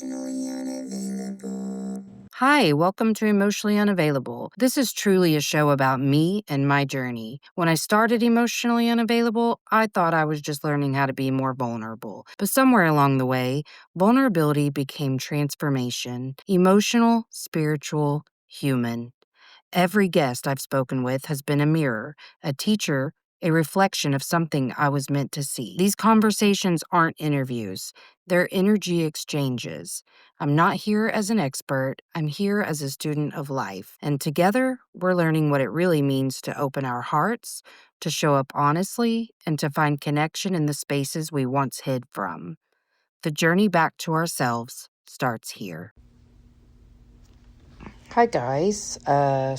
Emotionally unavailable. Hi, welcome to Emotionally Unavailable. This is truly a show about me and my journey. When I started Emotionally Unavailable, I thought I was just learning how to be more vulnerable. But somewhere along the way, vulnerability became transformation emotional, spiritual, human. Every guest I've spoken with has been a mirror, a teacher, a reflection of something I was meant to see. These conversations aren't interviews, they're energy exchanges. I'm not here as an expert, I'm here as a student of life. And together, we're learning what it really means to open our hearts, to show up honestly, and to find connection in the spaces we once hid from. The journey back to ourselves starts here. Hi guys,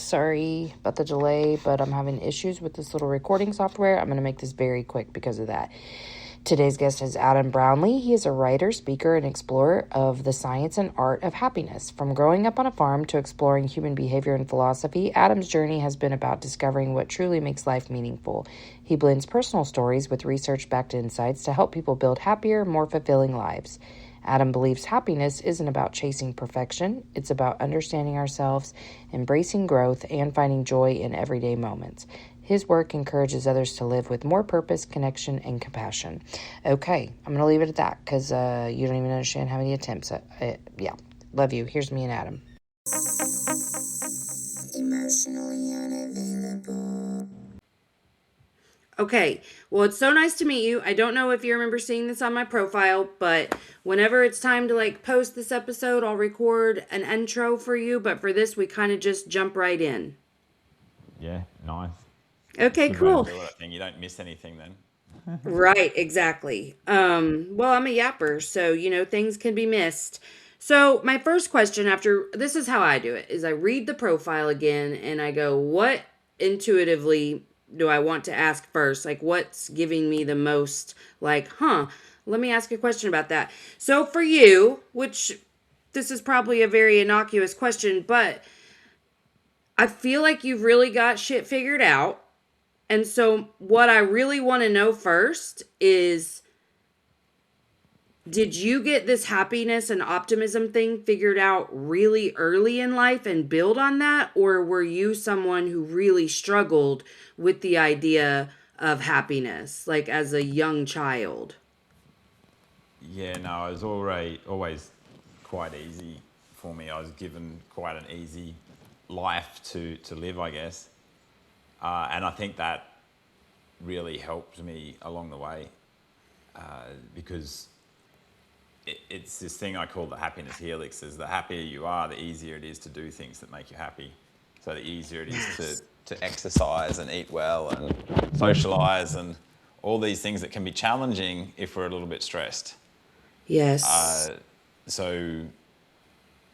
sorry about the delay, but I'm having issues with this little recording software. I'm going to make this very quick because of that. Today's guest is Adam Brownlie. He is a writer, speaker, and explorer of the science and art of happiness. From growing up on a farm to exploring human behavior and philosophy, Adam's journey has been about discovering what truly makes life meaningful. He blends personal stories with research-backed insights to help people build happier, more fulfilling lives. Adam believes happiness isn't about chasing perfection. It's about understanding ourselves, embracing growth, and finding joy in everyday moments. His work encourages others to live with more purpose, connection, and compassion. Okay, I'm going to leave it at that because you don't even understand how many attempts. Love you. Here's me and Adam. Emotionally unavailable. Okay, well, it's so nice to meet you. I don't know if you remember seeing this on my profile, but whenever it's time to post this episode, I'll record an intro for you. But for this, we kind of just jump right in. Yeah, nice. Okay, Good way cool. to do it, I think. You don't miss anything then. Right, exactly. Well, I'm a yapper, so things can be missed. So my first question after this is how I do it is I read the profile again and I go, what intuitively do I want to ask first? Like what's giving me the most let me ask a question about that. So for you, which this is probably a very innocuous question, but I feel like you've really got shit figured out. And so, what I really want to know first is did you get this happiness and optimism thing figured out really early in life and build on that? Or were you someone who really struggled with the idea of happiness, like as a young child? Yeah, no, it was always quite easy for me. I was given quite an easy life to live, I guess. And I think that really helped me along the way because it's this thing I call the Happiness Helix. Is the happier you are, the easier it is to do things that make you happy. So the easier it is to exercise and eat well and socialize and all these things that can be challenging if we're a little bit stressed. Yes. So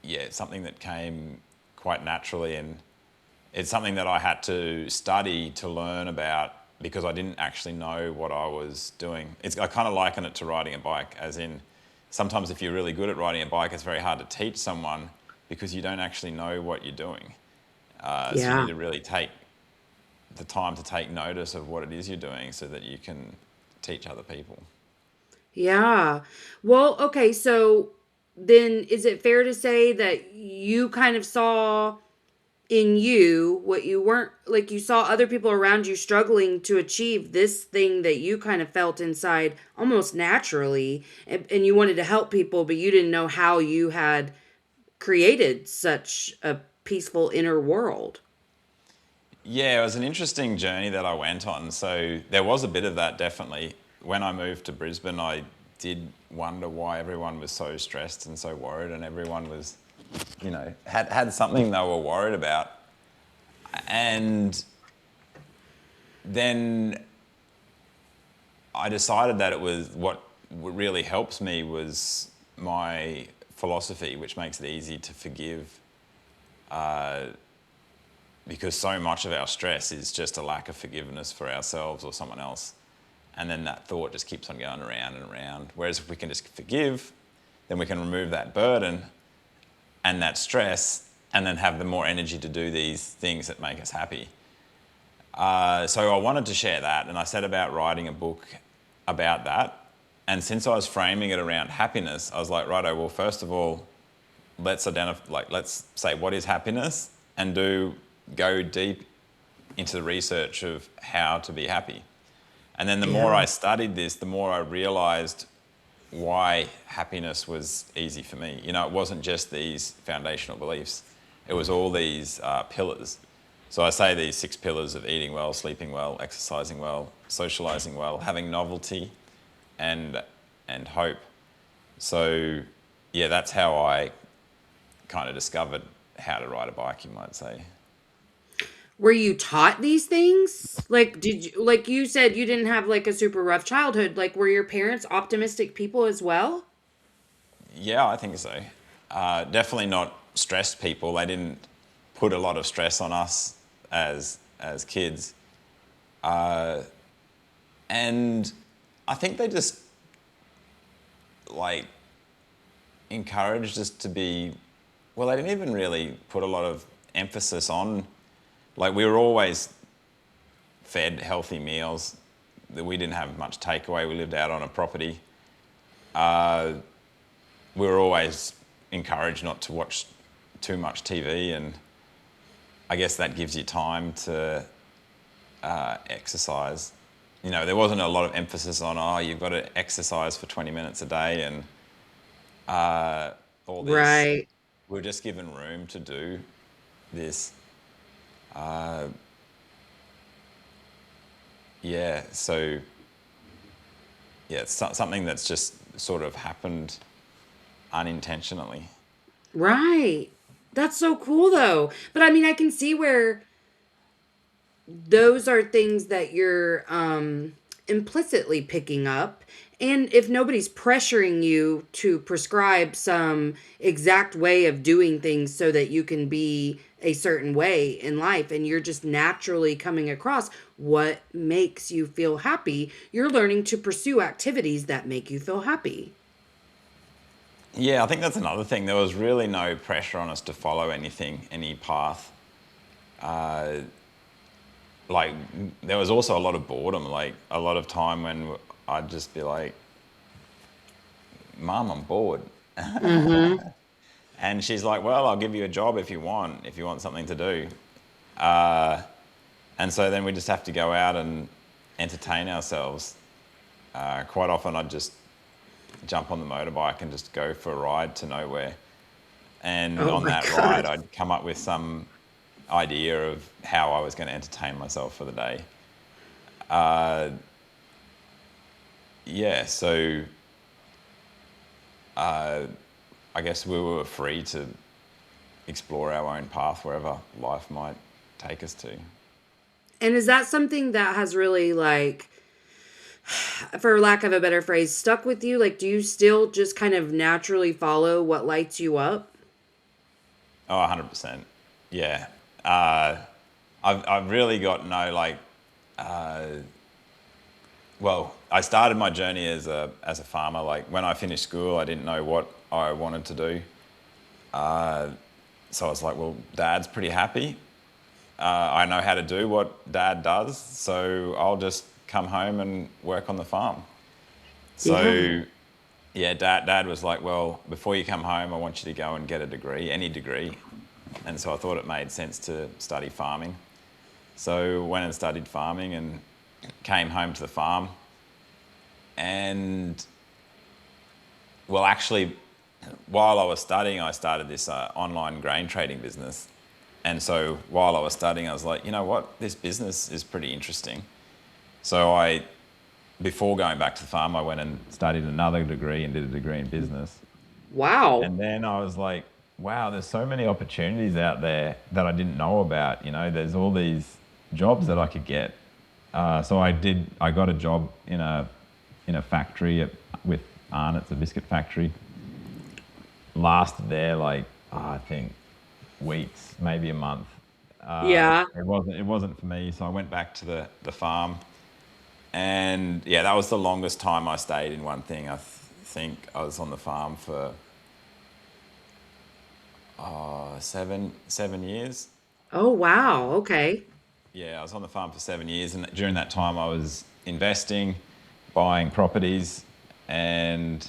yeah, it's something that came quite naturally, and it's something that I had to study to learn about because I didn't actually know what I was doing. I kind of liken it to riding a bike, as in sometimes if you're really good at riding a bike, it's very hard to teach someone because you don't actually know what you're doing. So you need to really take the time to take notice of what it is you're doing so that you can teach other people. Yeah. Well, okay, so then is it fair to say that you kind of saw in you what you weren't like you saw other people around you struggling to achieve this thing that you kind of felt inside almost naturally and you wanted to help people but you didn't know how you had created such a peaceful inner world. Yeah, it was an interesting journey that I went on. So there was a bit of that, definitely. When I moved to Brisbane, I did wonder why everyone was so stressed and so worried, and everyone was, had something they were worried about. And then I decided that it was what really helps me was my philosophy, which makes it easy to forgive. Because so much of our stress is just a lack of forgiveness for ourselves or someone else. And then that thought just keeps on going around and around. Whereas if we can just forgive, then we can remove that burden and that stress and then have the more energy to do these things that make us happy. So I wanted to share that, and I set about writing a book about that. And since I was framing it around happiness, I was like, righto, well, first of all, let's identify, like, let's say what is happiness, and go deep into the research of how to be happy. And then the more Yeah. I studied this, the more I realized why happiness was easy for me. You know, it wasn't just these foundational beliefs. It was all these pillars. So I say these 6 pillars of eating well, sleeping well, exercising well, socializing well, having novelty, and hope. So yeah, that's how I kind of discovered how to ride a bike, you might say. Were you taught these things? Like, did you, like you said, you didn't have like a super rough childhood. Like, were your parents optimistic people as well? Yeah, I think so. Definitely not stressed people. They didn't put a lot of stress on us as kids, and I think they just like encouraged us to be. Well, they didn't even really put a lot of emphasis on. Like, we were always fed healthy meals. That we didn't have much takeaway. We lived out on a property. We were always encouraged not to watch too much TV, and I guess that gives you time to exercise. You know, there wasn't a lot of emphasis on, oh, you've got to exercise for 20 minutes a day and all this. Right. We were just given room to do this. Yeah, so yeah, it's something that's just sort of happened unintentionally. Right. That's so cool though. But I mean, I can see where those are things that you're implicitly picking up. And if nobody's pressuring you to prescribe some exact way of doing things so that you can be a certain way in life, and you're just naturally coming across what makes you feel happy, you're learning to pursue activities that make you feel happy. Yeah, I think that's another thing. There was really no pressure on us to follow anything, any path. Like, there was also a lot of boredom, like a lot of time when I'd just be like, Mum, I'm bored. Mm-hmm. And she's like, well, I'll give you a job if you want something to do. And so then we just have to go out and entertain ourselves. Quite often I'd just jump on the motorbike and just go for a ride to nowhere. And Oh on my that ride, God. I'd come up with some idea of how I was going to entertain myself for the day. Yeah, so I guess we were free to explore our own path wherever life might take us to. And is that something that has really like, for lack of a better phrase, stuck with you? Like, do you still just kind of naturally follow what lights you up? Oh, 100%. Yeah. Uh, I've really got no, like, well, I started my journey as a farmer. Like, when I finished school, I didn't know what I wanted to do. So I was like, well, Dad's pretty happy. I know how to do what Dad does, so I'll just come home and work on the farm. Yeah. So yeah, Dad was like, well, before you come home, I want you to go and get a degree, any degree. And so I thought it made sense to study farming. So went and studied farming and came home to the farm. And well, actually, while I was studying, I started this online grain trading business. And so while I was studying, I was like, you know what, this business is pretty interesting. So before going back to the farm, I went and studied another degree and did a degree in business. Wow. And then I was like, wow, there's so many opportunities out there that I didn't know about. You know, there's all these jobs that I could get. So I got a job in a factory with Arnott's, a biscuit factory. Lasted there like, I think weeks, maybe a month. Yeah. It wasn't for me, so I went back to the farm. And yeah, that was the longest time I stayed in one thing. I think I was on the farm for 7 years. Oh, wow. Okay. Yeah, I was on the farm for 7 years, and during that time I was investing, buying properties, And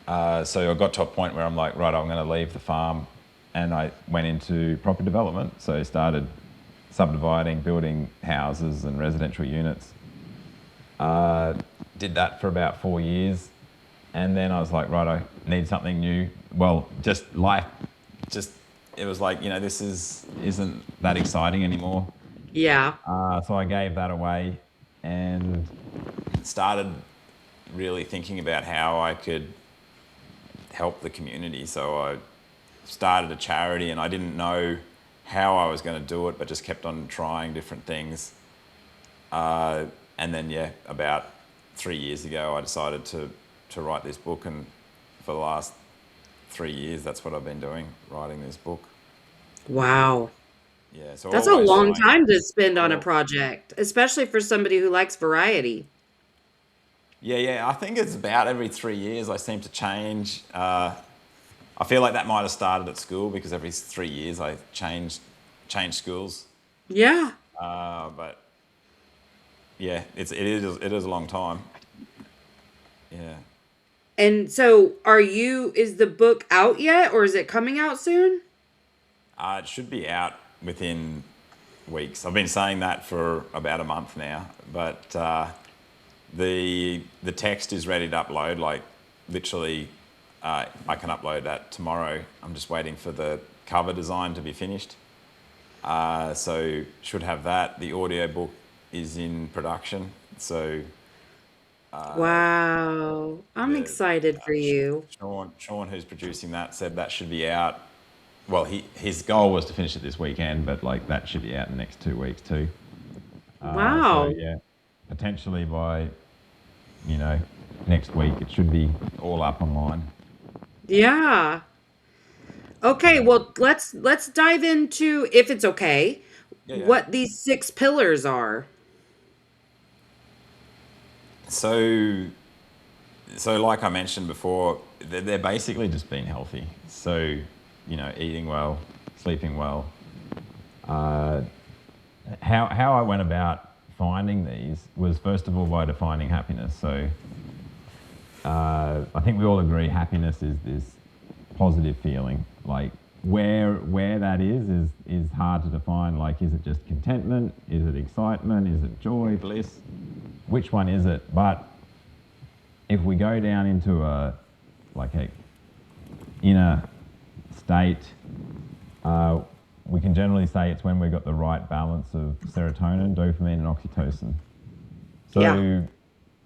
so I got to a point where I'm like, right, I'm going to leave the farm, and I went into property development. So I started subdividing, building houses and residential units. Did that for about 4 years, and then I was like, right, I need something new. Well, just life, just it was like, this isn't that exciting anymore. Yeah. So I gave that away and started really thinking about how I could help the community. So I started a charity, and I didn't know how I was going to do it, but just kept on trying different things. And then, about 3 years ago, I decided to write this book, and for the last 3 years, that's what I've been doing, writing this book. Wow. Yeah, so That's a always long trying. time to spend on a Well, project, especially for somebody who likes variety. yeah. I think it's about every 3 years I seem to change. I feel like that might have started at school, because every 3 years I changed schools. Yeah. But yeah, it is a long time. Yeah. And so is the book out yet, or is it coming out soon? It should be out within weeks. I've been saying that for about a month now, but the text is ready to upload. Like, literally, I can upload that tomorrow. I'm just waiting for the cover design to be finished. So should have that. The audiobook is in production. So Wow. I'm the excited for you. Sean, who's producing that, said that should be out. Well, his goal was to finish it this weekend, but like that should be out in the next 2 weeks too. So Wow. yeah, potentially by next week it should be all up online. Yeah. Okay, Yeah, well, let's dive into, if it's okay, yeah, yeah. what these 6 pillars are. So like I mentioned before, they're basically just being healthy. So eating well, sleeping well. Uh, how I went about finding these was, first of all, by defining happiness. So I think we all agree happiness is this positive feeling. Like, where that is hard to define. Like, is it just contentment? Is it excitement? Is it joy, bliss? Which one is it? But if we go down into a inner state, we can generally say it's when we've got the right balance of serotonin, dopamine, and oxytocin. Yeah. So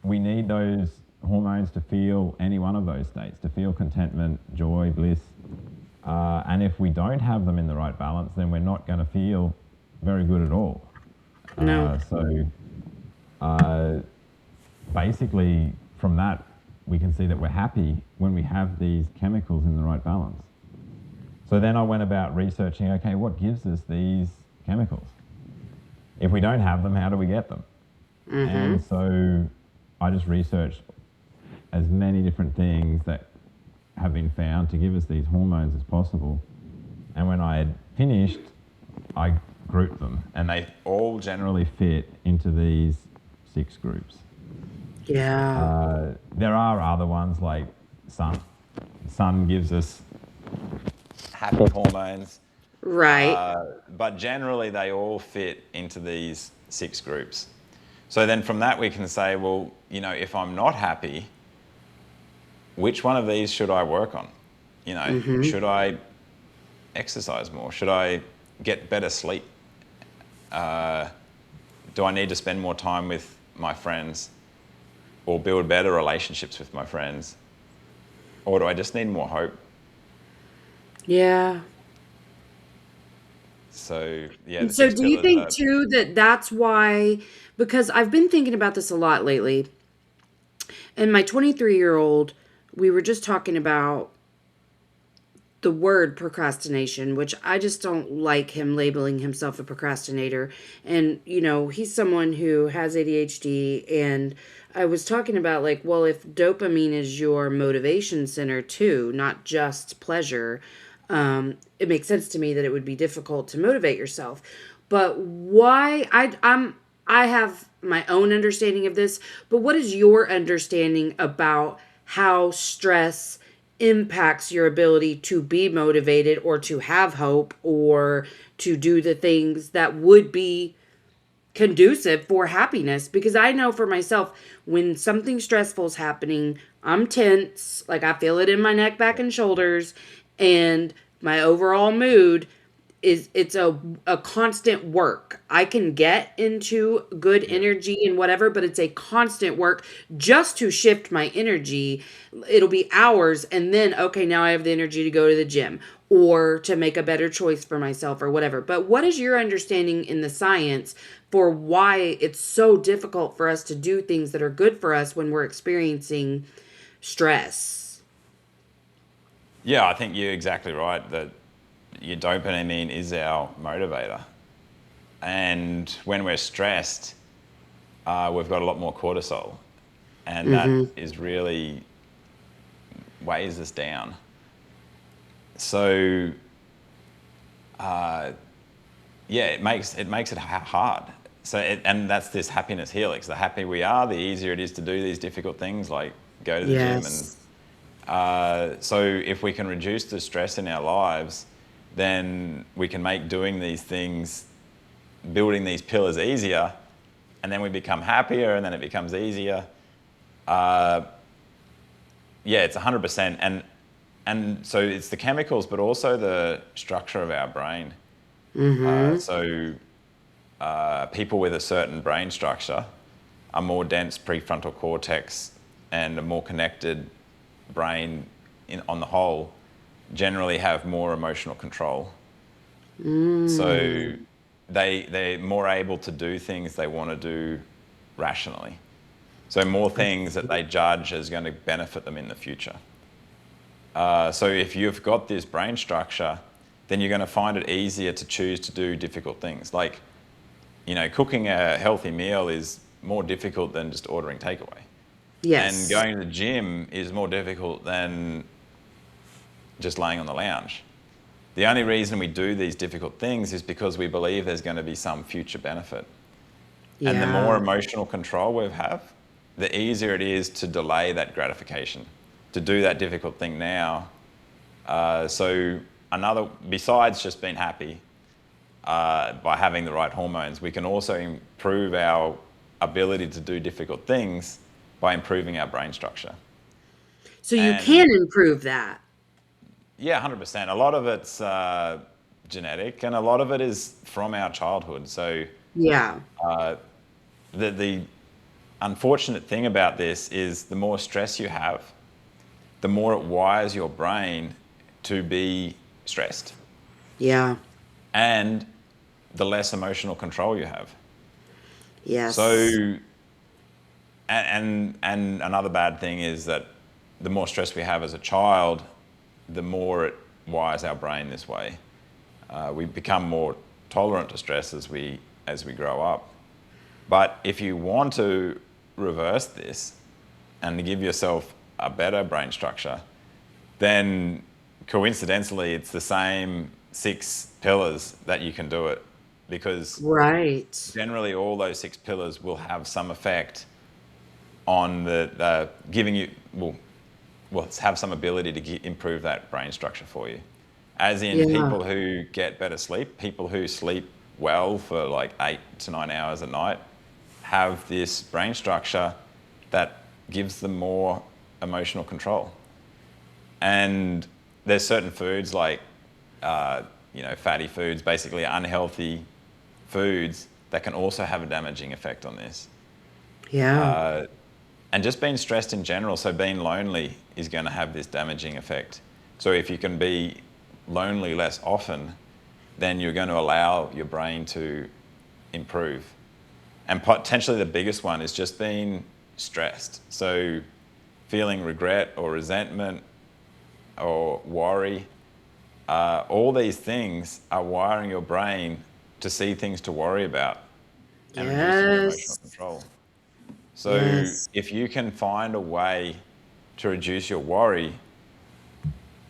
we need those hormones to feel any one of those states, to feel contentment, joy, bliss. And if we don't have them in the right balance, then we're not going to feel very good at all. No. Basically, from that, we can see that we're happy when we have these chemicals in the right balance. So then I went about researching, okay, what gives us these chemicals? If we don't have them, how do we get them? And so I just researched as many different things that have been found to give us these hormones as possible. And when I had finished, I grouped them, and they all generally fit into these 6 groups. Yeah. There are other ones like sun. Sun gives us happy hormones, Right. but generally they all fit into these 6 groups. So then from that we can say, well, if I'm not happy, which one of these should I work on? Should I exercise more? Should I get better sleep? Do I need to spend more time with my friends, or build better relationships with my friends? Or do I just need more hope? Yeah. So, yeah, the And so 6 do you pillars think are... too that that's why, because I've been thinking about this a lot lately, and my 23-year-old, we were just talking about the word procrastination, which I just don't like him labeling himself a procrastinator. And, he's someone who has ADHD. And I was talking about, like, well, if dopamine is your motivation center too, not just pleasure, it makes sense to me that it would be difficult to motivate yourself. But why I have my own understanding of this, but what is your understanding about how stress impacts your ability to be motivated or to have hope or to do the things that would be conducive for happiness? Because I know for myself, when something stressful is happening, I'm tense, like I feel it in my neck, back, and shoulders, and my overall mood is it's a constant work. I can get into good Yeah. energy and whatever, but it's a constant work just to shift my energy. It'll be hours and then okay, now I have the energy to go to the gym or to make a better choice for myself or whatever. But what is your understanding in the science for why it's so difficult for us to do things that are good for us when we're experiencing stress? Yeah, I think you're exactly right that your dopamine is our motivator. And when we're stressed, we've got a lot more cortisol. And that Mhm. is really weighs us down. So, yeah, it makes it hard. So, and that's this happiness helix. The happier we are, the easier it is to do these difficult things like go to the gym. And Yes. so, if we can reduce the stress in our lives, then we can make doing these things, building these pillars easier, and then we become happier, and then it becomes easier. Yeah, it's 100%, and so it's the chemicals, but also the structure of our brain. Mhm. People with a certain brain structure, a more dense prefrontal cortex, and a more connected brain on the whole, generally have more emotional control. So Mm. they're more able to do things they want to do rationally. So more I things that see. they judge as going to benefit them in the future. So if you've got this brain structure, then you're going to find it easier to choose to do difficult things. Like, cooking a healthy meal is more difficult than just ordering takeaway. And Yes. going to the gym is more difficult than just laying on the lounge. The only reason we do these difficult things is because we believe there's going to be some future benefit. And the more Yeah. emotional control we have, the easier it is to delay that gratification, to do that difficult thing now. So besides just being happy by having the right hormones, we can also improve our ability to do difficult things by improving our brain structure. So you And can improve that. yeah, 100%. A lot of it's genetic, and a lot of it is from our childhood. So Yeah. the unfortunate thing about this is the more stress you have, the more it wires your brain to be stressed, Yeah. and the less emotional control you have. Yes. So, and another bad thing is that the more stress we have as a child, the more it wires our brain this way. We become more tolerant to stress as we grow up. But if you want to reverse this and to give yourself a better brain structure, then coincidentally, it's the same 6 pillars that you can do it, because Right. generally all those 6 pillars will have some effect on the giving you, well, have some ability to improve that brain structure for you. As in, Yeah. people who get better sleep, people who sleep well for like 8 to 9 hours a night, have this brain structure that gives them more emotional control. And there's certain foods like, fatty foods, basically unhealthy foods, that can also have a damaging effect on this. Yeah. And just being stressed in general, so being lonely is going to have this damaging effect. So if you can be lonely less often, then you're going to allow your brain to improve. And potentially the biggest one is just being stressed. So feeling regret or resentment or worry, all these things are wiring your brain to see things to worry about and reducing your emotional Yes. control. So Yes. if you can find a way to reduce your worry,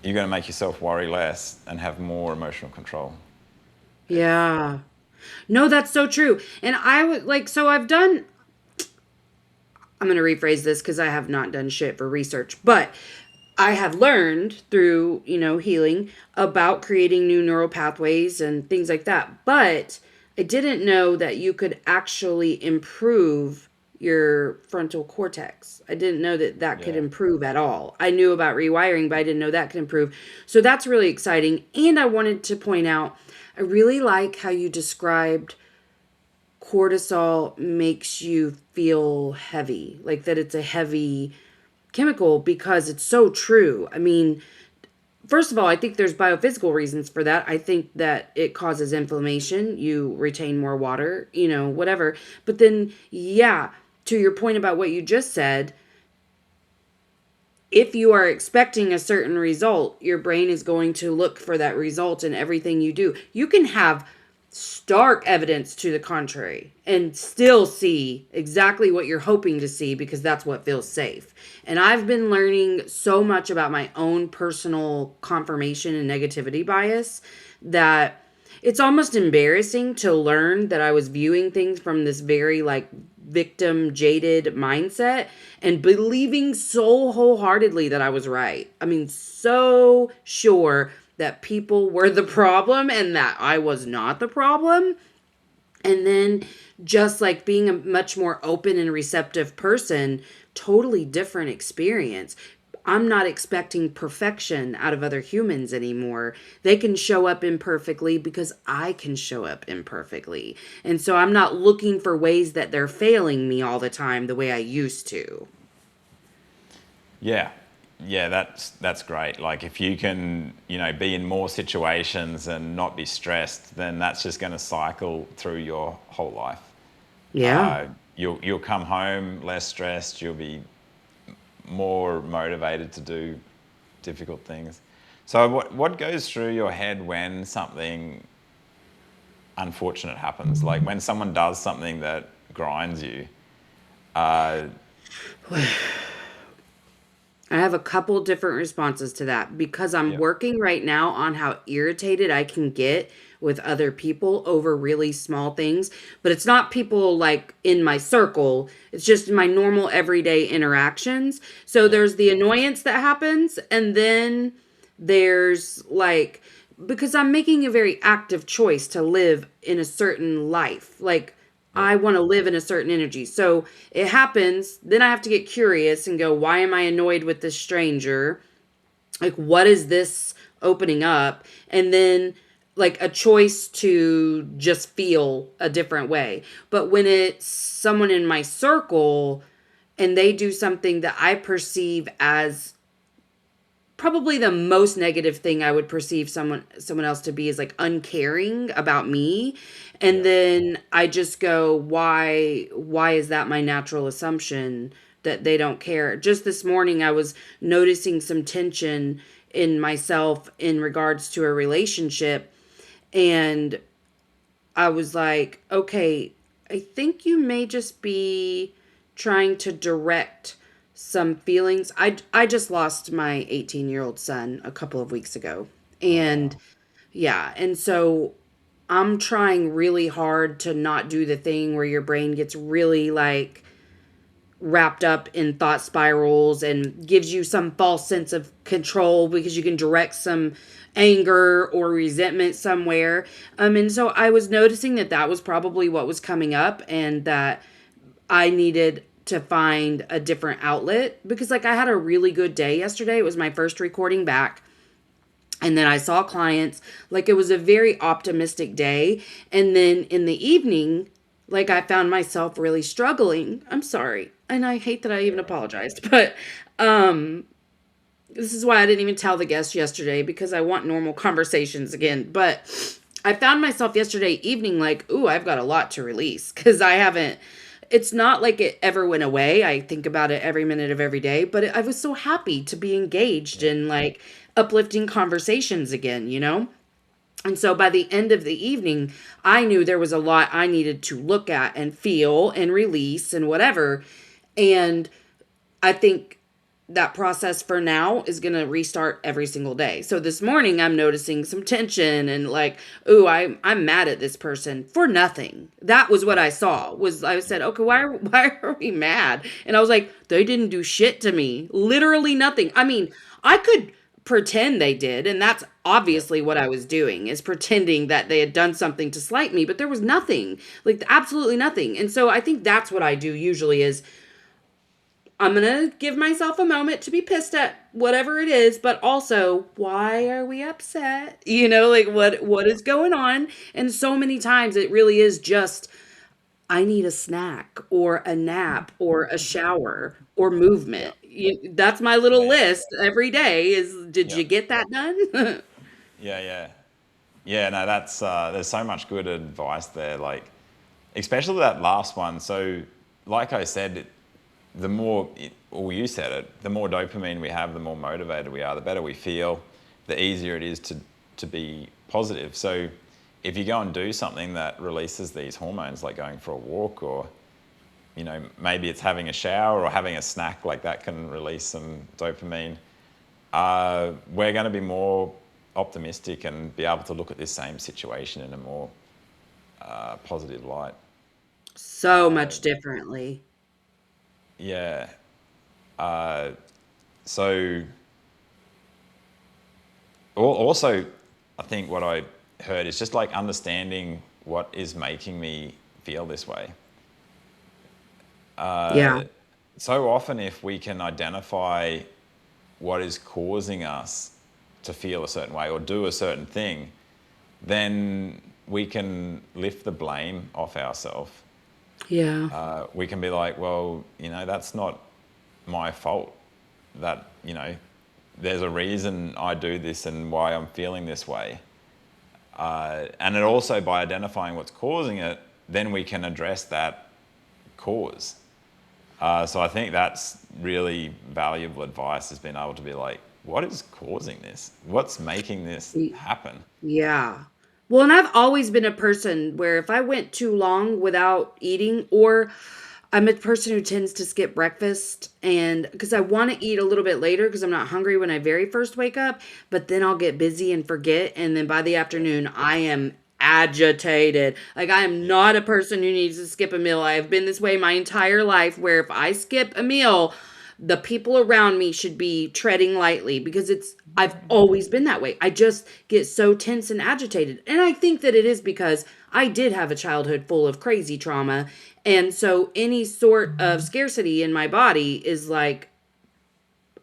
you're going to make yourself worry less and have more emotional control. It's Yeah. No, that's so true. And I would like, so I've done. I'm going to rephrase this because I have not done shit for research, but I have learned through, healing about creating new neural pathways and things like that. But I didn't know that you could actually improve your frontal cortex. I didn't know that that could Yeah. improve at all. I knew about rewiring, but I didn't know that could improve. So that's really exciting. And I wanted to point out, I really like how you described cortisol makes you feel heavy, like that it's a heavy chemical, because it's so true. I mean, first of all, I think there's biophysical reasons for that. I think that it causes inflammation, you retain more water, whatever. But then, yeah, to your point about what you just said, if you are expecting a certain result, your brain is going to look for that result in everything you do. You can have stark evidence to the contrary and still see exactly what you're hoping to see, because that's what feels safe. And I've been learning so much about my own personal confirmation and negativity bias that it's almost embarrassing to learn that I was viewing things from this very like victim jaded mindset and believing so wholeheartedly that I was right. I mean, so sure that people were the problem and that I was not the problem. And then just like being a much more open and receptive person, totally different experience. I'm not expecting perfection out of other humans anymore. They can show up imperfectly because I can show up imperfectly. And so I'm not looking for ways that they're failing me all the time the way I used to. Yeah, yeah, that's great. Like if you can, be in more situations and not be stressed, then that's just going to cycle through your whole life. Yeah. You'll come home less stressed. You'll be more motivated to do difficult things. So what goes through your head when something unfortunate happens? Like when someone does something that grinds you. I have a couple different responses to that because I'm Yep. working right now on how irritated I can get with other people over really small things. But it's not people like in my circle, it's just my normal everyday interactions. So Yep. there's the annoyance that happens, and then there's like, because I'm making a very active choice to live in a certain life. Like, Yep. I want to live in a certain energy. So it happens. Then I have to get curious and go, why am I annoyed with this stranger? Like, what is this opening up? And then, like, a choice to just feel a different way. But when it's someone in my circle and they do something that I perceive as probably the most negative thing I would perceive someone else to be is like uncaring about me. And Yep. then I just go, why is that my natural assumption that they don't care? Just this morning I was noticing some tension in myself in regards to a relationship, and I was like, okay, I think you may just be trying to direct some feelings. I just lost my 18-year-old son a couple of weeks ago. Oh And wow. yeah, and so I'm trying really hard to not do the thing where your brain gets really like wrapped up in thought spirals and gives you some false sense of control because you can direct some anger or resentment somewhere. And so I was noticing that that was probably what was coming up, and that I needed to find a different outlet because like I had a really good day yesterday. It was my first recording back. And then I saw clients, like it was a very optimistic day. And then in the evening, like I found myself really struggling. I'm sorry. And I hate that I even apologized, but um this is why I didn't even tell the guest yesterday, because I want normal conversations again. But I found myself yesterday evening like, ooh, I've got a lot to release because I haven't. It's not like it ever went away. I think about it every minute of every day, but I was so happy to be engaged Yep. in like uplifting conversations again. And so by the end of the evening, I knew there was a lot I needed to look at and feel and release and whatever. And I think that process for now is going to restart every single day. So this morning I'm noticing some tension and like, ooh, I'm mad at this person for nothing. That was what Yeah. I saw. Was I Yeah. said, okay, why are we mad? And I was like, they didn't do shit to me. Literally nothing. I mean, I could pretend they did, and that's Yeah. obviously what I was doing, is pretending that they had done something to slight me, but there was nothing. Like absolutely nothing. And so I think that's what I do usually is I'm going to give myself a moment to be pissed at whatever it is, but also, why are we upset? Like Yeah. what is going on? And so many times it really is just I need a snack or a nap or a shower or Yeah. movement. That's my little Yeah. list every day is, did Yeah. you get that done? Yeah. Yeah. Yeah. No, that's there's so much good advice there. Like, especially that last one. So, like I said, the more, or you said it, the more dopamine we have, the more motivated we are, the better we feel, the easier it is to be positive. So, if you go and do something that releases these hormones, like going for a walk, or maybe it's having a shower or having a snack, like that can release some dopamine. We're going to be more optimistic and be able to look at this same situation in a more positive light. So much differently. Yeah. So also, I think what I heard is just like understanding what is making me feel this way. Yeah. So often, if we can identify what is causing us to feel a certain way or do a certain thing, then we can lift the blame off ourselves. Yeah. We can be like, well, that's not my fault. That, there's a reason I do this and why I'm feeling this way. And it also, by identifying what's causing it, then we can address that cause. So I think that's really valuable advice, has been able to be like, what is causing this? What's making this happen? Yeah. Well, and I've always been a person where if I went too long without eating, or I'm a person who tends to skip breakfast, and because I want to eat a little bit later because I'm not hungry when I very first wake up, but then I'll get busy and forget. And then by the Yeah, afternoon, I am agitated. Like, I am yeah, not a person who needs to skip a meal. I have been this way my entire life, where if I skip a meal, the people around me should be treading lightly because I've always been that way. I just get so tense and agitated. And I think that it is because I did have a childhood full of crazy trauma. And so any sort of scarcity in my body is like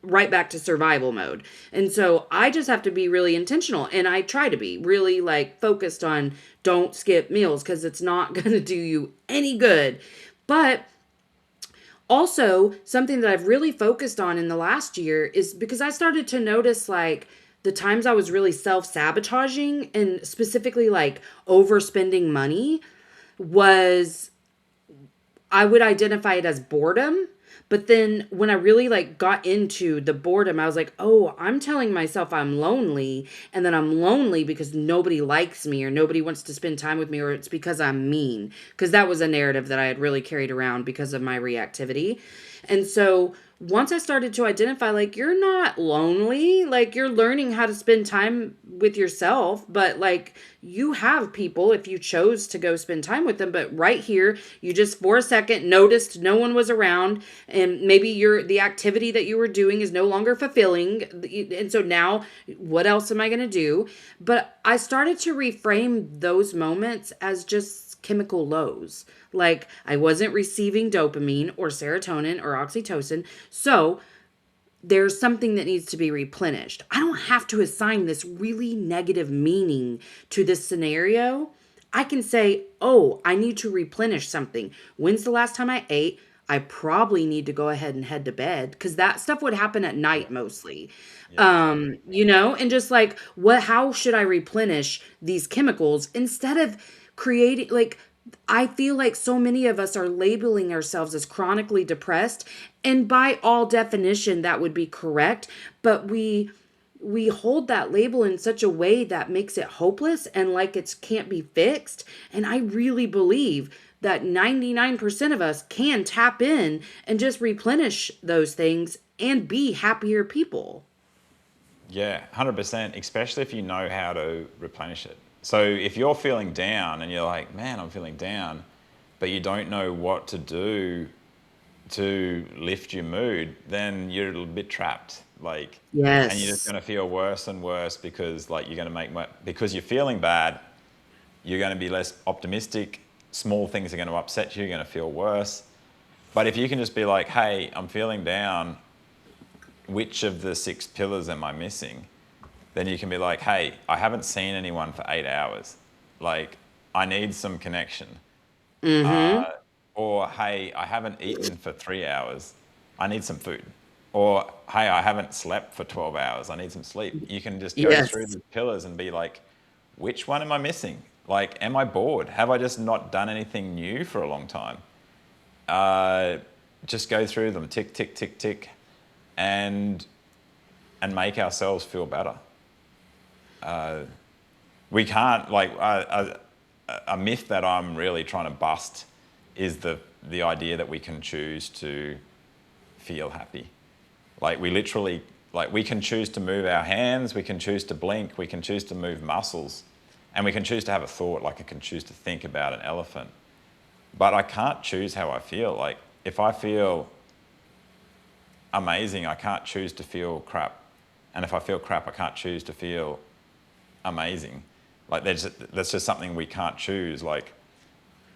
right back to survival mode. And so I just have to be really intentional, and I try to be really like focused on don't skip meals because it's not going to do you any good. But also, something that I've really focused on in the last year is because I started to notice like the times I was really self sabotaging and specifically like overspending money was I would identify it as boredom. But then when I really like got into the boredom, I was like, "Oh, I'm telling myself I'm lonely, and then I'm lonely because nobody likes me or nobody wants to spend time with me, or it's because I'm mean." Because that was a narrative that I had really carried around because of my reactivity. And so once I started to identify, like, you're not lonely, like, you're learning how to spend time with yourself, but like, you have people if you chose to go spend time with them. But right here, you just for a second noticed no one was around, and maybe the activity that you were doing is no longer fulfilling. And so now, what else am I going to do? But I started to reframe those moments as just chemical lows. Like I wasn't receiving dopamine or serotonin or oxytocin. So there's something that needs to be replenished. I don't have to assign this really negative meaning to this scenario. I can say, oh, I need to replenish something. When's the last time I ate? I probably need to go ahead and head to bed because that stuff would happen at yeah, night mostly. yeah, exactly. And just like how should I replenish these chemicals instead of creating like I feel like so many of us are labeling ourselves as chronically depressed, and by all definition that would be correct, but we hold that label in such a way that makes it hopeless and like it can't be fixed. And I really believe that 99% of us can tap in and just replenish those things and be happier people. Yeah, 100%, especially if you know how to replenish it. So if you're feeling down and you're like, man, I'm feeling down, but you don't know what to do to lift your mood, then you're a little bit trapped. Like, and you're just Yes. going to feel worse and worse because like you're going to because you're feeling bad, you're going to be less optimistic. Small things are going to upset you. You're going to feel worse. But if you can just be like, hey, I'm feeling down, which of the 6 pillars am I missing? Then you can be like, hey, I haven't seen anyone for 8 hours. Like, I need some connection. Mm-hmm. Or, hey, I haven't eaten for 3 hours. I need some food. Or, hey, I haven't slept for 12 hours. I need some sleep. You can just go through Yes. the pillars and be like, which one am I missing? Like, am I bored? Have I just not done anything new for a long time? Just go through them, tick, tick, tick, tick, and make ourselves feel better. We can't like a myth that I'm really trying to bust is the idea that we can choose to feel happy. Like we literally like we can choose to move our hands, we can choose to blink, we can choose to move muscles, and we can choose to have a thought. Like I can choose to think about an elephant, but I can't choose how I feel. Like if I feel amazing, I can't choose to feel crap, and if I feel crap, I can't choose to feel amazing. Like that's just something we can't choose. Like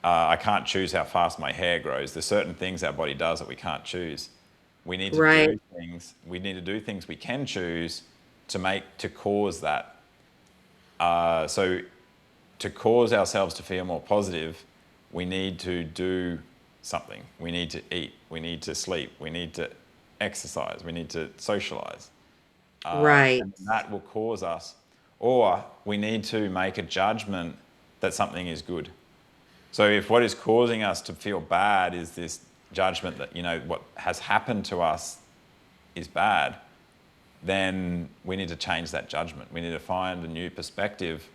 I can't choose how fast my hair grows. There's certain things our body does that we can't choose. We need to Right. do things. We need to do things we can choose to cause that. So to cause ourselves to feel more positive, we need to do something. We need to eat. We need to sleep. We need to exercise. We need to socialize. Right. And that will cause us, or we need to make a judgment that something is good. So if what is causing us to feel bad is this judgment that, what has happened to us is bad, then we need to change that judgment. We need to find a new perspective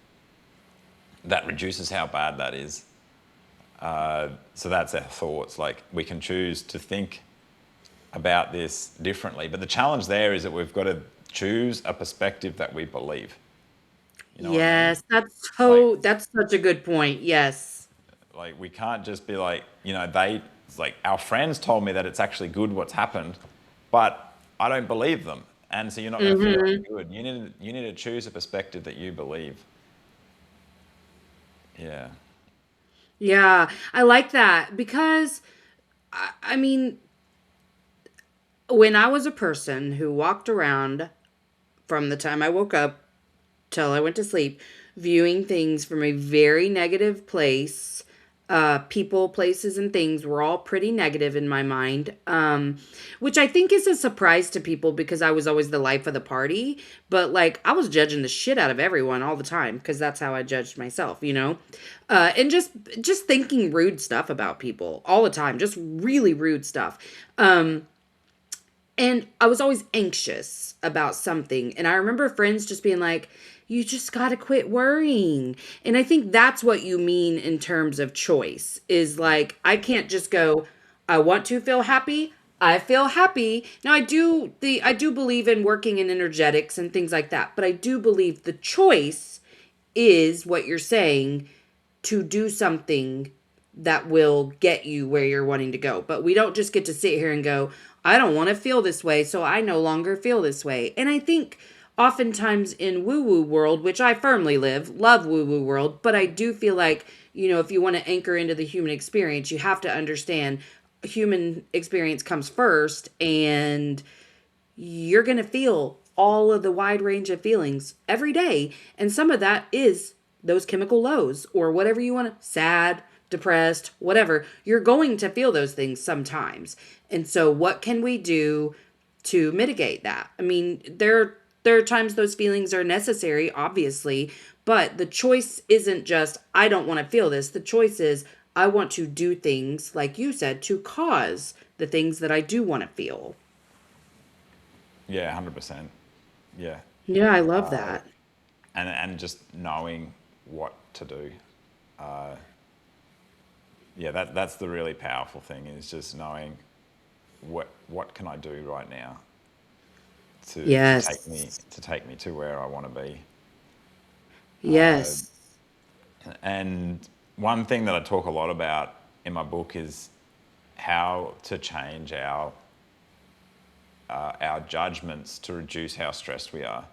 that reduces how bad that is. So that's our thoughts. Like we can choose to think about this differently. But the challenge there is that we've got to choose a perspective that we believe. You know what I mean? Yes. Like, That's such a good point. Yes. we can't just be like, it's like our friends told me that it's actually good what's happened, but I don't believe them. And so you're not going to feel Mm-hmm. any good. You need to choose a perspective that you believe. Yeah. Yeah. I like that because I mean, when I was a person who walked around from the time I woke up till I went to sleep, viewing things from a very negative place. People, places, and things were all pretty negative in my mind, which I think is a surprise to people because I was always the life of the party. But like, I was judging the shit out of everyone all the time because that's how I judged myself, and just thinking rude stuff about people all the time, just really rude stuff. And I was always anxious about something. And I remember friends just being like, you just got to quit worrying. And I think that's what you mean in terms of choice is like, I can't just go, I want to feel happy. I feel happy. Now I do believe in working in energetics and things like that, but I do believe the choice is what you're saying to do something that will get you where you're wanting to go. But we don't just get to sit here and go, I don't want to feel this way, so I no longer feel this way. And I think oftentimes in woo woo world, which I firmly love woo woo world, but I do feel like, if you want to anchor into the human experience, you have to understand human experience comes first, and you're going to feel all of the wide range of feelings every day. And some of that is those chemical lows or whatever you want to, sad, depressed, whatever. You're going to feel those things sometimes. And so, what can we do to mitigate that? I mean, there are times those feelings are necessary, obviously, but the choice isn't just, I don't want to feel this. The choice is, I want to do things, like you said, to cause the things that I do want to feel. Yeah, 100%. Yeah. Yeah, I love that. And just knowing what to do. Yeah, that's the really powerful thing is just knowing what can I do right now. Yes. to take me to where I want to be. Yes. And one thing that I talk a lot about in my book is how to change our judgments to reduce how stressed we are.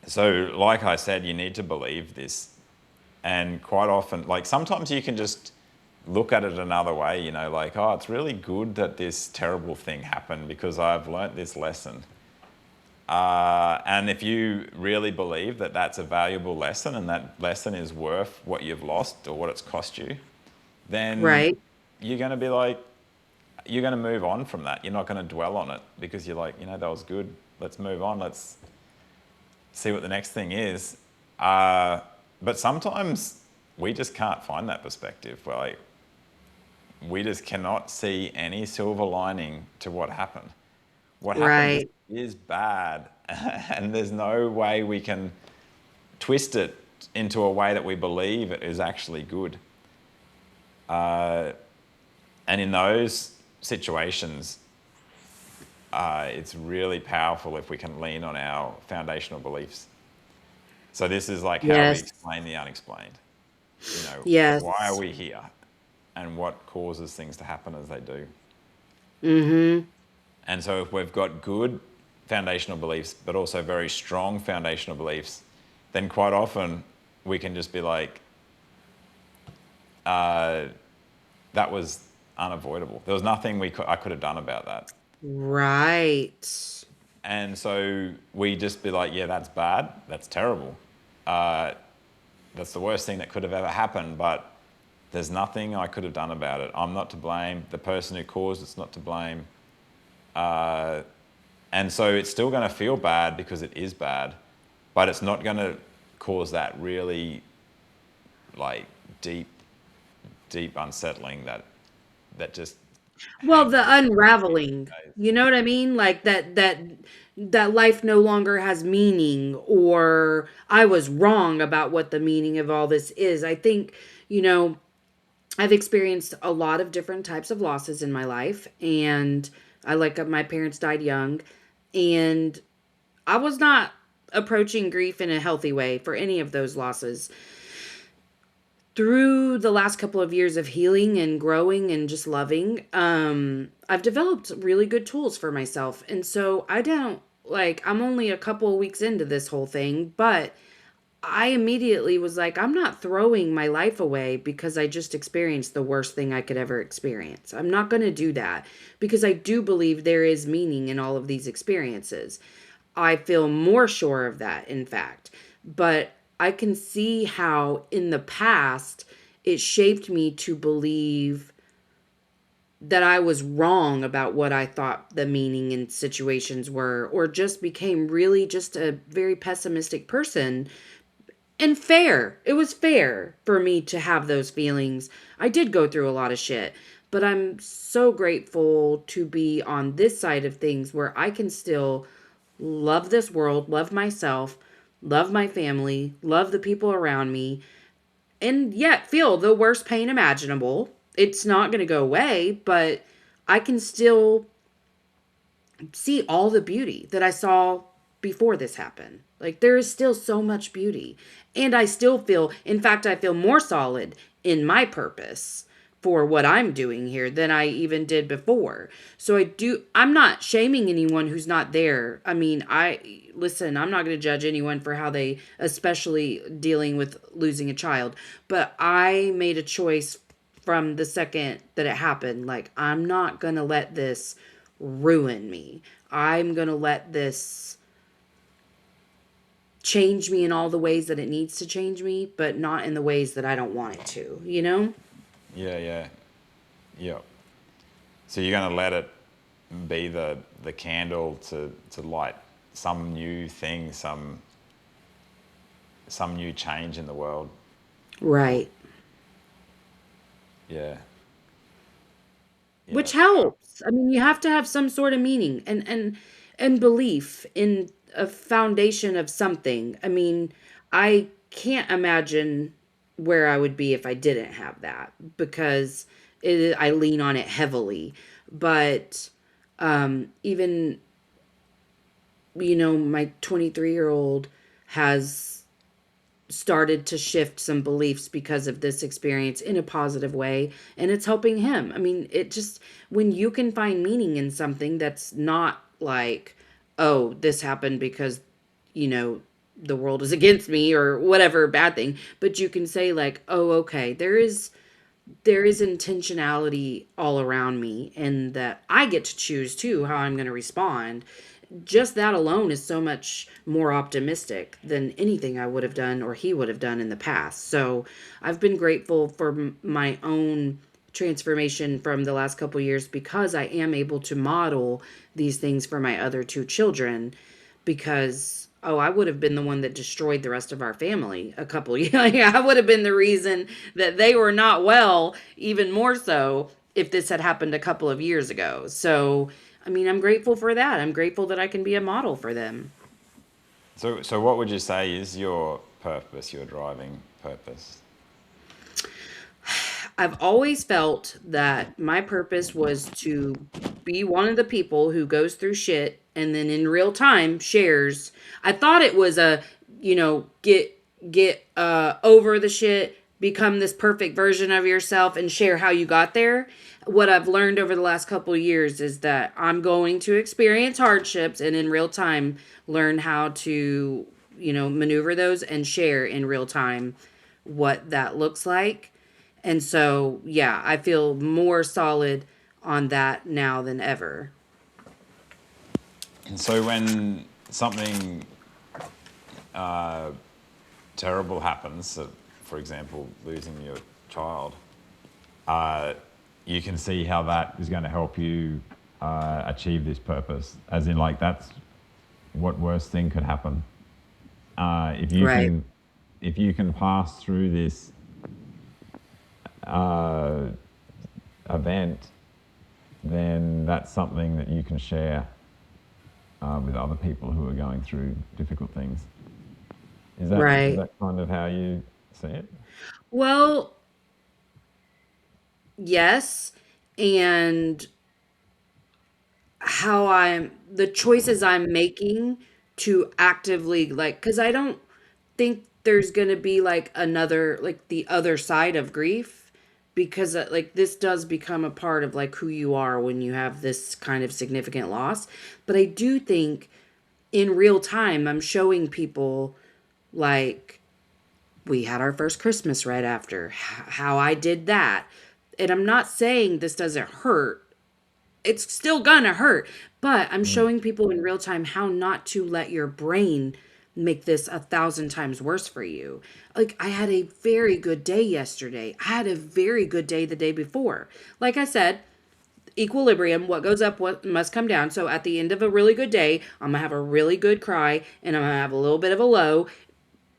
So, like I said, you need to believe this. And quite often, like sometimes you can just look at it another way, like, oh, it's really good that this terrible thing happened because I've learnt this lesson. And if you really believe that that's a valuable lesson and that lesson is worth what you've lost or what it's cost you, then Right. you're going to be like, you're going to move on from that. You're not going to dwell on it because you're like, that was good. Let's move on. Let's see what the next thing is. But sometimes we just can't find that perspective. We're like, we just cannot see any silver lining to what happened. What happened just Right. is bad, and there's no way we can twist it into a way that we believe it is actually good. And in those situations, it's really powerful if we can lean on our foundational beliefs. So this is like how we Yes. explain the unexplained. Why are Yes. we here, and what causes things to happen as they do. Mm-hmm. And so if we've got good foundational beliefs, but also very strong foundational beliefs, then quite often we can just be like, that was unavoidable. There was nothing I could have done about that. Right. And so we just be like, yeah, that's bad. That's terrible. That's the worst thing that could have ever happened, but there's nothing I could have done about it. I'm not to blame. The person who caused it's not to blame. And so it's still going to feel bad because it is bad, but it's not going to cause that really like deep, deep unsettling that just Well, hangs the with you for years unraveling, and days. you know what I mean? Like that life no longer has meaning, or I was wrong about what the meaning of all this is. I think, you know, I've experienced a lot of different types of losses in my life, and my parents died young, and I was not approaching grief in a healthy way for any of those losses. Through the last couple of years of healing and growing and just loving, I've developed really good tools for myself. And so I don't like, I'm only a couple of weeks into this whole thing, but I immediately was like, I'm not throwing my life away because I just experienced the worst thing I could ever experience. I'm not going to do that because I do believe there is meaning in all of these experiences. I feel more sure of that, in fact. But I can see how in the past it shaped me to believe that I was wrong about what I thought the meaning in situations were, or just became really just a very pessimistic person. And fair. It was fair for me to have those feelings. I did go through a lot of shit, but I'm so grateful to be on this side of things where I can still love this world, love myself, love my family, love the people around me, and yet feel the worst pain imaginable. It's not going to go away, but I can still see all the beauty that I saw before this happened. Like there is still so much beauty. And I still feel, in fact, I feel more solid in my purpose for what I'm doing here than I even did before. So I'm not shaming anyone who's not there. I mean, listen, I'm not going to judge anyone for how they, especially dealing with losing a child, but I made a choice from the second that it happened. Like, I'm not going to let this ruin me. I'm going to let this change me in all the ways that it needs to change me, but not in the ways that I don't want it to, you know? Yeah, yeah, yeah. So you're going to let it be the candle to light some new thing, some new change in the world. Right. Yeah, yeah, Which that's powerful. helps. I mean, you have to have some sort of meaning and belief in a foundation of something. I mean, I can't imagine where I would be if I didn't have that because I lean on it heavily. But Even, my 23-year-old has started to shift some beliefs because of this experience in a positive way, and it's helping him. I mean, it just, when you can find meaning in something that's not like, oh, this happened because, you know the world is against me or whatever bad thing, but you can say like, oh, okay, there is intentionality all around me, and that I get to choose too how I'm going to respond. Just that alone is so much more optimistic than anything I would have done or he would have done in the past. So I've been grateful for my own transformation from the last couple years, because I am able to model these things for my other two children. Because, oh, I would have been the one that destroyed the rest of our family a couple years. I would have been the reason that they were not well, even more so if this had happened a couple of years ago. So, I mean, I'm grateful for that. I'm grateful that I can be a model for them. So what would you say is your purpose, your driving purpose? I've always felt that my purpose was to be one of the people who goes through shit and then in real time shares. I thought it was a, get over the shit, become this perfect version of yourself and share how you got there. What I've learned over the last couple of years is that I'm going to experience hardships and in real time learn how to, maneuver those and share in real time what that looks like. And so, yeah, I feel more solid on that now than ever. And so when something terrible happens, so for example, losing your child, you can see how that is going to help you achieve this purpose. As in, like, that's what worst thing could happen. If you Right. can, if you can pass through this uh, event, then that's something that you can share with other people who are going through difficult things. Is Right. that kind of how you see it? Well, yes. And how I'm the choices I'm making to actively, like, because I don't think there's gonna be like another, like, the other side of grief, because like this does become a part of like who you are when you have this kind of significant loss. But I do think in real time I'm showing people, like, we had our first Christmas right after, how I did that. And I'm not saying this doesn't hurt, it's still gonna hurt. But I'm Mm. showing people in real time how not to let your brain make this 1,000 times worse for you. Like, I had a very good day yesterday. I had a very good day the day before. Like I said, equilibrium, what goes up, what must come down. So at the end of a really good day, I'm gonna have a really good cry and I'm gonna have a little bit of a low,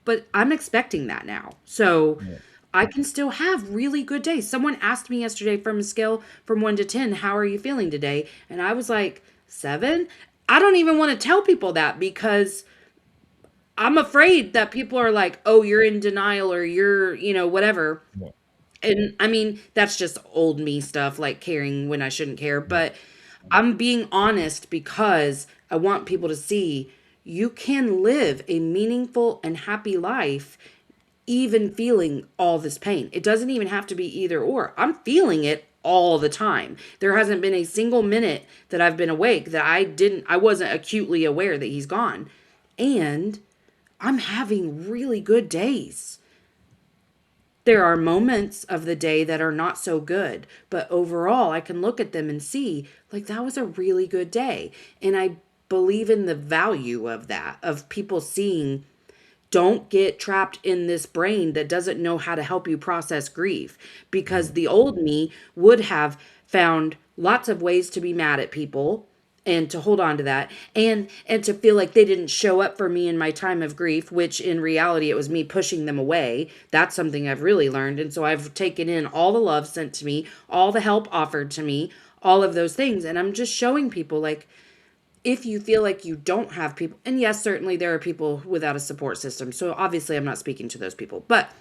but I'm expecting that now. So Yeah. I can still have really good days. Someone asked me yesterday from a scale from 1 to 10, how are you feeling today? And I was like, 7. I don't even want to tell people that, because I'm afraid that people are like, oh, you're in denial, or you're, whatever. Yeah. And I mean, that's just old me stuff, like caring when I shouldn't care. Yeah. But I'm being honest because I want people to see you can live a meaningful and happy life even feeling all this pain. It doesn't even have to be either or. I'm feeling it all the time. There hasn't been a single minute that I've been awake that I wasn't acutely aware that he's gone. And I'm having really good days. There are moments of the day that are not so good, but overall I can look at them and see, like, that was a really good day. And I believe in the value of that, of people seeing, don't get trapped in this brain that doesn't know how to help you process grief, because the old me would have found lots of ways to be mad at people and to hold on to that, and to feel like they didn't show up for me in my time of grief, which in reality it was me pushing them away. That's something I've really learned. And so I've taken in all the love sent to me, all the help offered to me, all of those things, and I'm just showing people, like, if you feel like you don't have people, and yes, certainly there are people without a support system. So obviously I'm not speaking to those people, but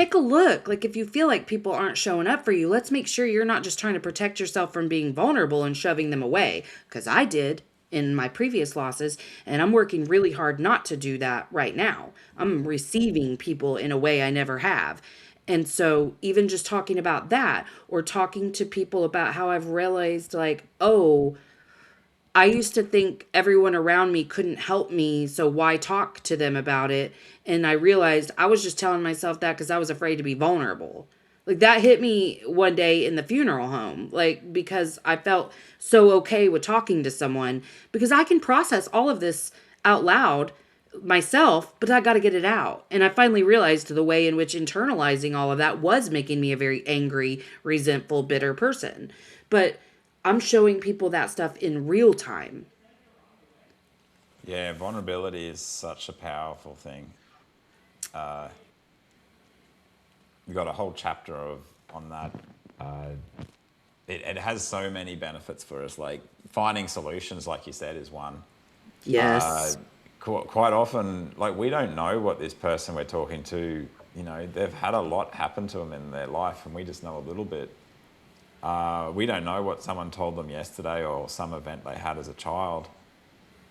take a look. Like, if you feel like people aren't showing up for you, let's make sure you're not just trying to protect yourself from being vulnerable and shoving them away. Because I did in my previous losses, and I'm working really hard not to do that right now. I'm receiving people in a way I never have. And so, even just talking about that, or talking to people about how I've realized, like, oh, I used to think everyone around me couldn't help me, so why talk to them about it? And I realized I was just telling myself that because I was afraid to be vulnerable. Like, that hit me one day in the funeral home, like, because I felt so okay with talking to someone because I can process all of this out loud myself, but I got to get it out. And I finally realized the way in which internalizing all of that was making me a very angry, resentful, bitter person. But I'm showing people that stuff in real time. Yeah, vulnerability is such a powerful thing. We've got a whole chapter on that. It has so many benefits for us. Like finding solutions, like you said, is one. Uh, Yes. quite often, like we don't know what this person we're talking to, they've had a lot happen to them in their life, and we just know a little bit. We don't know what someone told them yesterday or some event they had as a child.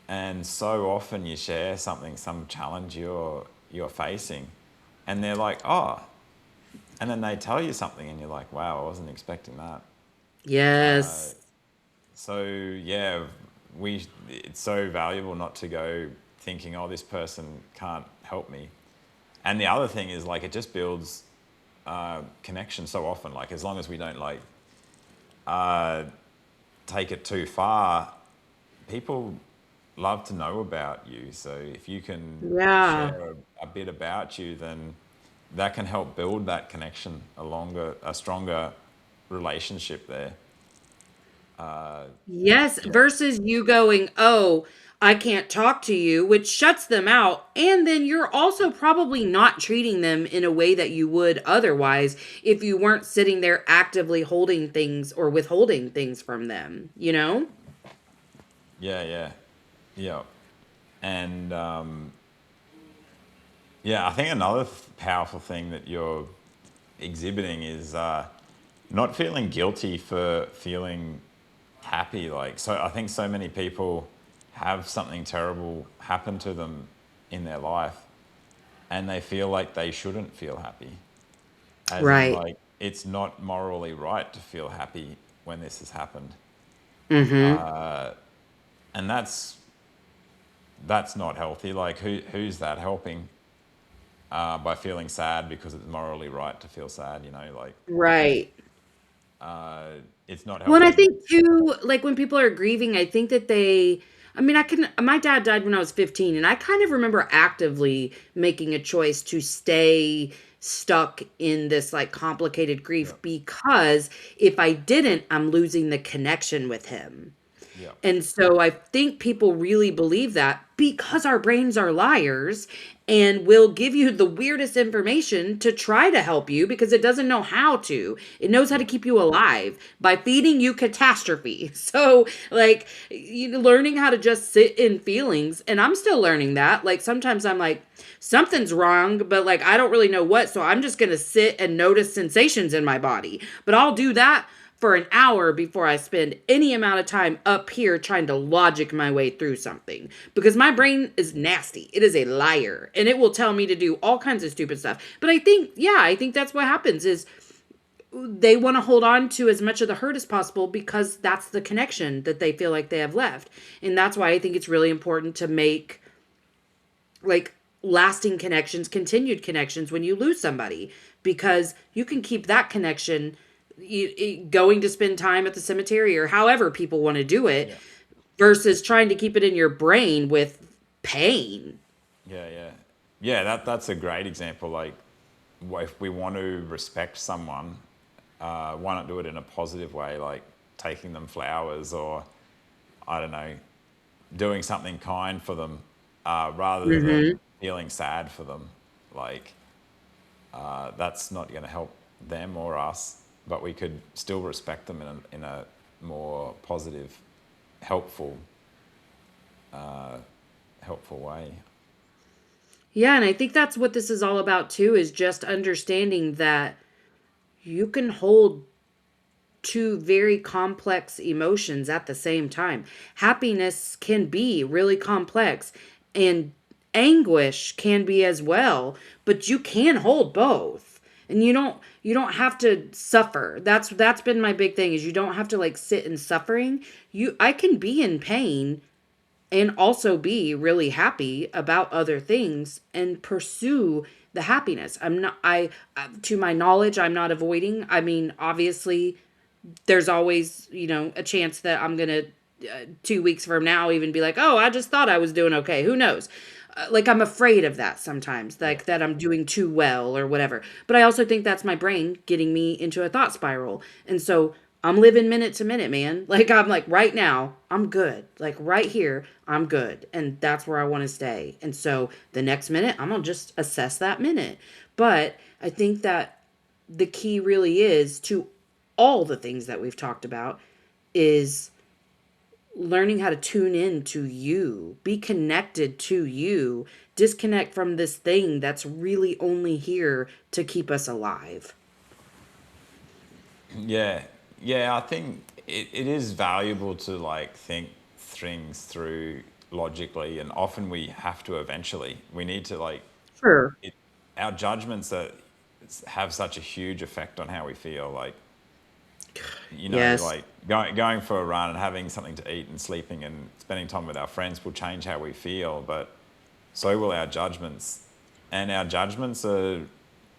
And so often you share something, some challenge you're facing, and they're like, "Oh," and then they tell you something, and you're like, "Wow, I wasn't expecting that." Yes. So yeah, it's so valuable not to go thinking, "Oh, this person can't help me." And the other thing is like it just builds connection so often. Like as long as we don't like take it too far, people love to know about you. So if you can Yeah. share a bit about you, then that can help build that connection, a stronger relationship there. Yes. Yeah, Versus you going, oh, I can't talk to you, which shuts them out. And then you're also probably not treating them in a way that you would otherwise if you weren't sitting there actively holding things or withholding things from them, you know? yeah, yeah. And yeah, I think another powerful thing that you're exhibiting is not feeling guilty for feeling happy. Like, so I think so many people have something terrible happen to them in their life, and they feel like they shouldn't feel happy. As in, Right. like, it's not morally right to feel happy when this has happened. Mm-hmm. And that's not healthy. Like, who's that helping by feeling sad because it's morally right to feel sad? Like, Right. it's not Well, and I helping. think too, like when people are grieving, I think that I mean, my dad died when I was 15, and I kind of remember actively making a choice to stay stuck in this like complicated grief Yeah, because if I didn't, I'm losing the connection with him. yeah, And so I think people really believe that because our brains are liars and will give you the weirdest information to try to help you because it doesn't know how to. It knows how to yeah, keep you alive by feeding you catastrophe. So, like, learning how to just sit in feelings. And I'm still learning that. Like, sometimes I'm like, something's wrong, but like, I don't really know what. So I'm just going to sit and notice sensations in my body. But I'll do that for an hour before I spend any amount of time up here trying to logic my way through something because my brain is nasty. It is a liar and it will tell me to do all kinds of stupid stuff. But I think that's what happens is they want to hold on to as much of the hurt as possible because that's the connection that they feel like they have left. And that's why I think it's really important to make like lasting connections, continued connections when you lose somebody because you can keep that connection going to spend time at the cemetery or however people want to do it yeah, versus trying to keep it in your brain with pain. yeah. Yeah, that's a great example. Like, if we want to respect someone, why not do it in a positive way, like taking them flowers or, I don't know, doing something kind for them rather Hmm. than feeling sad for them. Like, that's not going to help them or us, but we could still respect them in a more positive, helpful, helpful way. Yeah, and I think that's what this is all about too, is just understanding that you can hold two very complex emotions at the same time. Happiness can be really complex and anguish can be as well, but you can hold both. And you don't have to suffer. That's been my big thing, is you don't have to like sit in suffering. I can be in pain and also be really happy about other things and pursue the happiness. I'm not to my knowledge, I'm not avoiding. I mean, obviously there's always, a chance that I'm going to 2 weeks from now even be like, oh, I just thought I was doing okay. Who knows? Like, I'm afraid of that sometimes, Yeah. like that I'm doing too well or whatever. But I also think that's my brain getting me into a thought spiral. And so I'm living minute to minute, man. Like, I'm like, right now, I'm good. Like, right here, I'm good. And that's where I want to stay. And so the next minute, I'm going to just assess that minute. But I think that the key really is to all the things that we've talked about is learning how to tune in to you, be connected to you, disconnect from this thing that's really only here to keep us alive. Yeah, yeah. I think it is valuable to like think things through logically, and often we have to eventually. We need to like Sure. it, our judgments that have such a huge effect on how we feel. Like Yes. like going for a run and having something to eat and sleeping and spending time with our friends will change how we feel, but so will our judgments, and our judgments are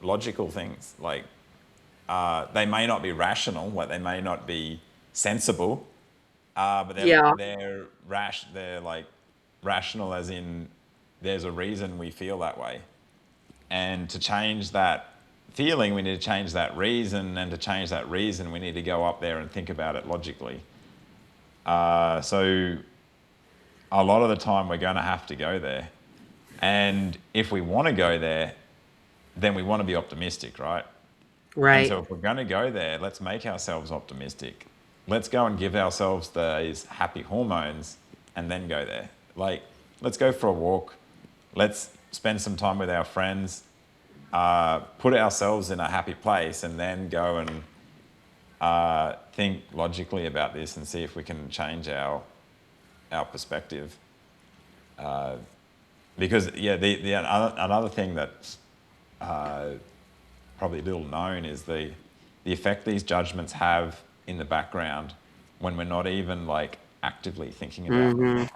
logical things. Like they may not be rational, like they may not be sensible, but Yeah. they're like rational as in there's a reason we feel that way. And to change that feeling, we need to change that reason, and to change that reason, we need to go up there and think about it logically. So a lot of the time, we're going to have to go there. And if we want to go there, then we want to be optimistic, right? And Right. so if we're going to go there, let's make ourselves optimistic. Let's go and give ourselves these happy hormones and then go there. Like, let's go for a walk. Let's spend some time with our friends, put ourselves in a happy place, and then go and think logically about this and see if we can change our perspective. Because yeah, the another thing that's probably little known is the effect these judgments have in the background when we're not even like actively thinking about them.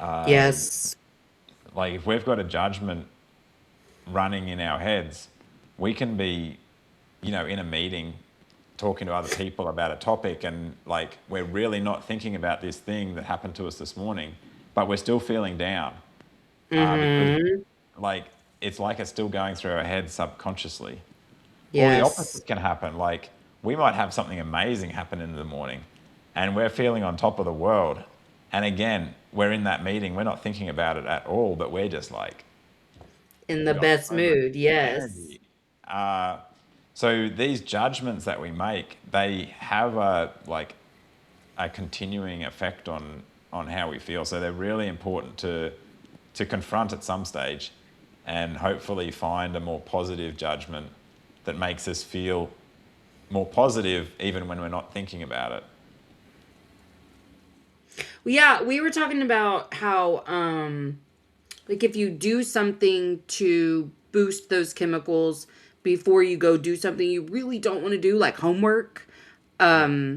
Mm-hmm. Yes. Like if we've got a judgment running in our heads, we can be, in a meeting talking to other people about a topic, and like we're really not thinking about this thing that happened to us this morning, but we're still feeling down because Mm-hmm. like it's like it's still going through our heads subconsciously. Or the Yes. opposite can happen. Like we might have something amazing happen in the morning and we're feeling on top of the world. And again, we're in that meeting, we're not thinking about it at all, but we're just like, In the we got best so much mood. Yes. energy. Uh, so these judgments that we make, they have a continuing effect on how we feel. So they're really important to confront at some stage and hopefully find a more positive judgment that makes us feel more positive even when we're not thinking about it. Well, yeah, we were talking about how like if you do something to boost those chemicals before you go do something you really don't want to do, like homework, Yeah.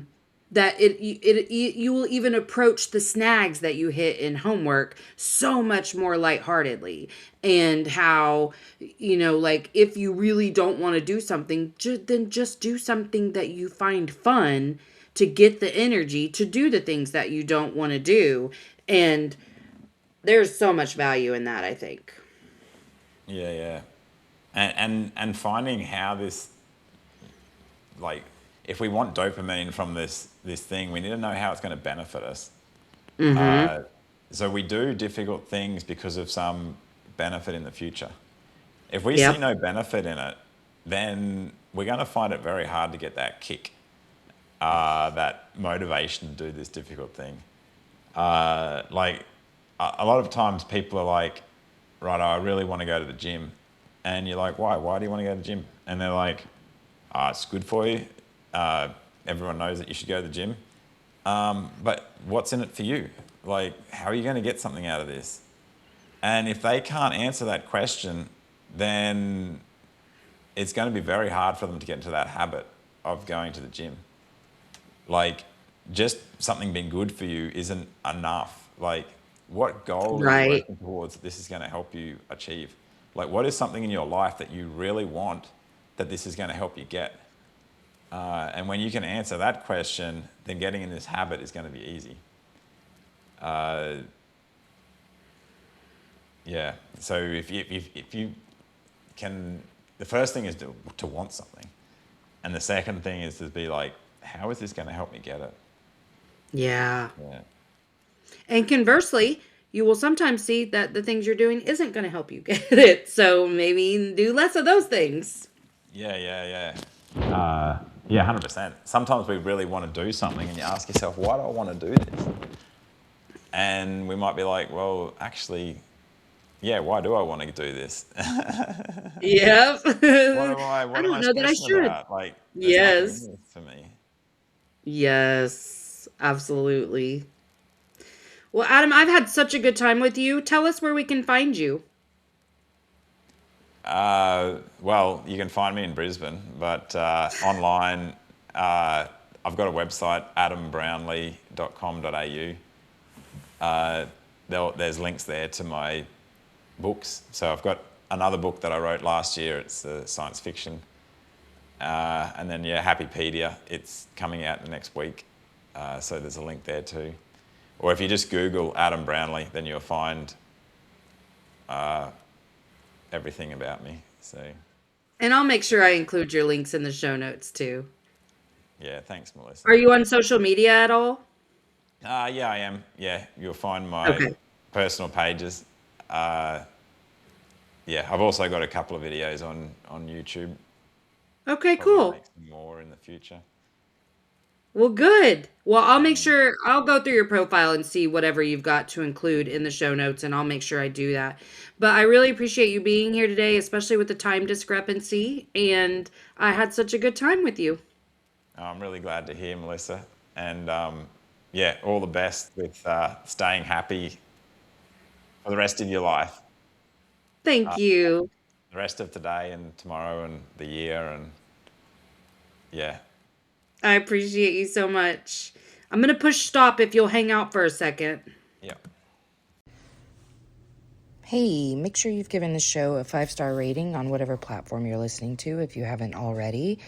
that you will even approach the snags that you hit in homework so much more lightheartedly. And how, like if you really don't want to do something, then just do something that you find fun to get the energy to do the things that you don't want to do. And there's so much value in that, I think. Yeah, yeah. And finding how this, like, if we want dopamine from this thing, we need to know how it's going to benefit us. Mm-hmm. So we do difficult things because of some benefit in the future. If we see Yep. no benefit in it, then we're going to find it very hard to get that kick, that motivation to do this difficult thing. Like a lot of times people are like, right, I really want to go to the gym. And you're like, why? Why do you want to go to the gym? And they're like, it's good for you. Everyone knows that you should go to the gym. But what's in it for you? Like, how are you going to get something out of this? And if they can't answer that question, then it's going to be very hard for them to get into that habit of going to the gym. Like, just something being good for you isn't enough. Like, what goal are you Right. working towards that this is going to help you achieve? Like, what is something in your life that you really want that this is going to help you get? And when you can answer that question, then getting in this habit is going to be easy. Yeah. So if you can, the first thing is to want something, and the second thing is to be like, how is this going to help me get it? Yeah. Yeah. And conversely, you will sometimes see that the things you're doing isn't going to help you get it. So maybe do less of those things. Yeah. 100%. Sometimes we really want to do something, and you ask yourself, why do I want to do this? And we might be like, well, actually, yeah, why do I want to do this? Yep. What I am don't I know that I stressing should. about? Like, there's nothing in Yes. this for me. Yes. Absolutely. Well, Adam, I've had such a good time with you. Tell us where we can find you. Well, you can find me in Brisbane, but online, I've got a website, adambrownlie.com.au. There's links there to my books. So I've got another book that I wrote last year. It's science fiction. And then, Happypedia. It's coming out the next week. So there's a link there too. Or if you just Google Adam Brownlie, then you'll find everything about me. So, And I'll make sure I include your links in the show notes too. yeah, thanks, Melissa. Are you on social media at all? Yeah, I am. Yeah, you'll find my Okay. personal pages. I've also got a couple of videos on YouTube. Okay, Probably cool. make some more in the future. Well, good. Well, I'll make And sure I'll go through your profile and see whatever you've got to include in the show notes, and I'll make sure I do that. But I really appreciate you being here today, especially with the time discrepancy. And I had such a good time with you. I'm really glad to hear, Melissa. And all the best with staying happy for the rest of your life, Thank you. the rest of today and tomorrow and the year. And yeah, I appreciate you so much. I'm going to push stop if you'll hang out for a second. yeah. Hey, make sure you've given the show a 5-star rating on whatever platform you're listening to if you haven't already.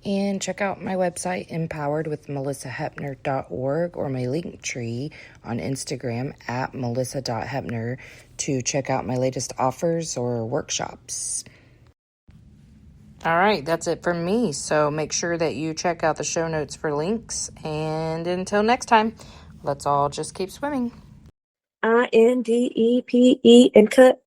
And check out my website, empoweredwithmelisahepner.org, or my link tree on Instagram at melissa.hepner to check out my latest offers or workshops. All right, that's it from me. So make sure that you check out the show notes for links. And until next time, let's all just keep swimming. INDEPE and cut.